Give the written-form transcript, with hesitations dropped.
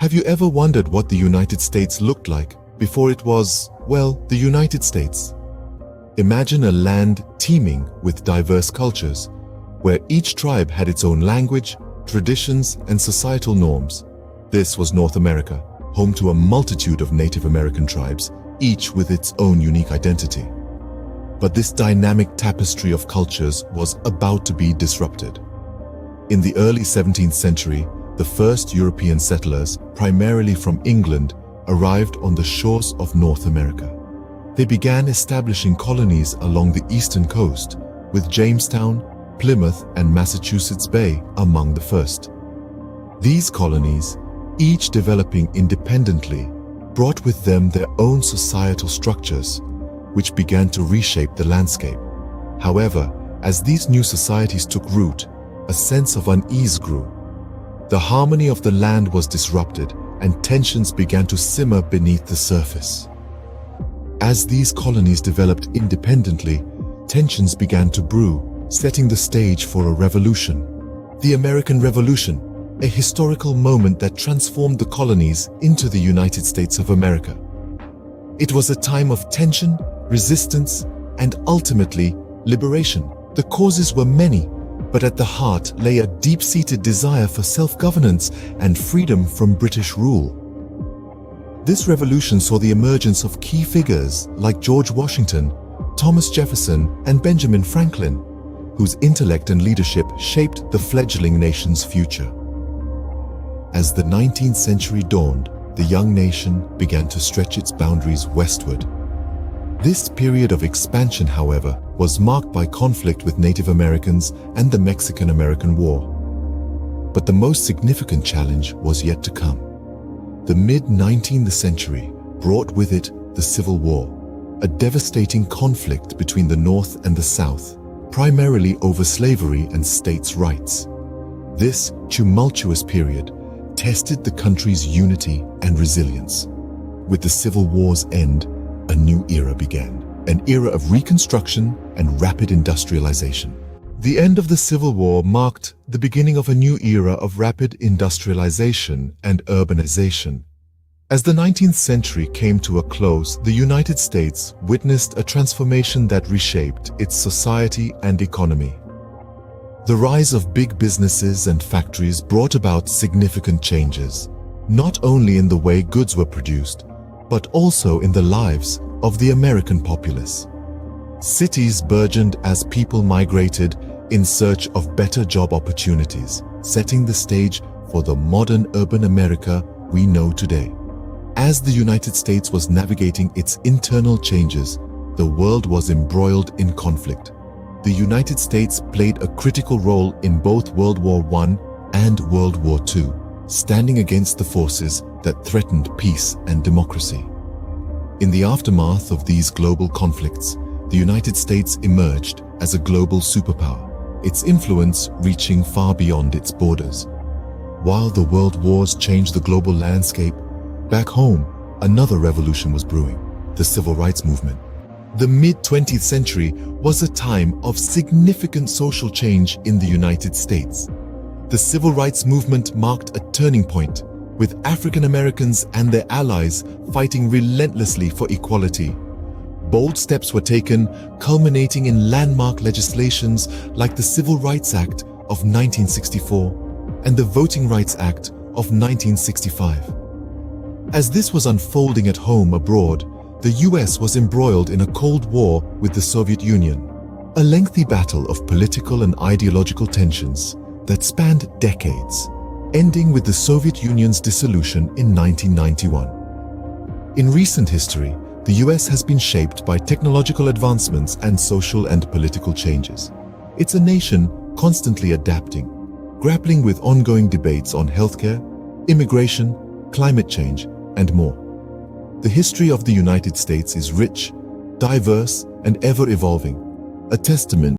Have you ever wondered what the United States looked like before it was, well, the United States? Imagine a land teeming with diverse cultures, where each tribe had its own language, traditions, and societal norms. This was North America, home to a multitude of Native American tribes, each with its own unique identity. But this dynamic tapestry of cultures was about to be disrupted. In the early 17th century, the first European settlers, primarily from England, arrived on the shores of North America. They began establishing colonies along the eastern coast, with Jamestown, Plymouth, and Massachusetts Bay among the first. These colonies, each developing independently, brought with them their own societal structures, which began to reshape the landscape. However, as these new societies took root, a sense of unease grew. The harmony of the land was disrupted, and tensions began to simmer beneath the surface. As these colonies developed independently, tensions began to brew, setting the stage for a revolution. The American Revolution, a historical moment that transformed the colonies into the United States of America. It was a time of tension, resistance, and ultimately, liberation. The causes were many, but at the heart lay a deep-seated desire for self-governance and freedom from British rule. This revolution saw the emergence of key figures like George Washington, Thomas Jefferson, and Benjamin Franklin, whose intellect and leadership shaped the fledgling nation's future. As the 19th century dawned, the young nation began to stretch its boundaries westward. This period of expansion, however, was marked by conflict with Native Americans and the Mexican-American War. But the most significant challenge was yet to come. The mid-19th century brought with it the Civil War, a devastating conflict between the North and the South, primarily over slavery and states' rights. This tumultuous period tested the country's unity and resilience. With the Civil War's end, a new era began, an era of reconstruction and rapid industrialization. The end of the Civil War marked the beginning of a new era of rapid industrialization and urbanization. As the 19th century came to a close, the United States witnessed a transformation that reshaped its society and economy. The rise of big businesses and factories brought about significant changes, not only in the way goods were produced, but also in the lives of the American populace. Cities burgeoned as people migrated in search of better job opportunities, setting the stage for the modern urban America we know today. As the United States was navigating its internal changes, the world was embroiled in conflict. The United States played a critical role in both World War I and World War II, standing against the forces that threatened peace and democracy. In the aftermath of these global conflicts, the United States emerged as a global superpower, its influence reaching far beyond its borders. While the world wars changed the global landscape, back home, another revolution was brewing, the Civil Rights Movement. The mid-20th century was a time of significant social change in the United States. The Civil Rights Movement marked a turning point, with African Americans and their allies fighting relentlessly for equality. Bold steps were taken, culminating in landmark legislations like the Civil Rights Act of 1964 and the Voting Rights Act of 1965. As this was unfolding at home abroad, the US was embroiled in a Cold War with the Soviet Union, a lengthy battle of political and ideological tensions that spanned decades, ending with the Soviet Union's dissolution in 1991. In recent history, the US has been shaped by technological advancements and social and political changes. It's a nation constantly adapting, grappling with ongoing debates on healthcare, immigration, climate change, and more. The history of the United States is rich, diverse, and ever-evolving, a testament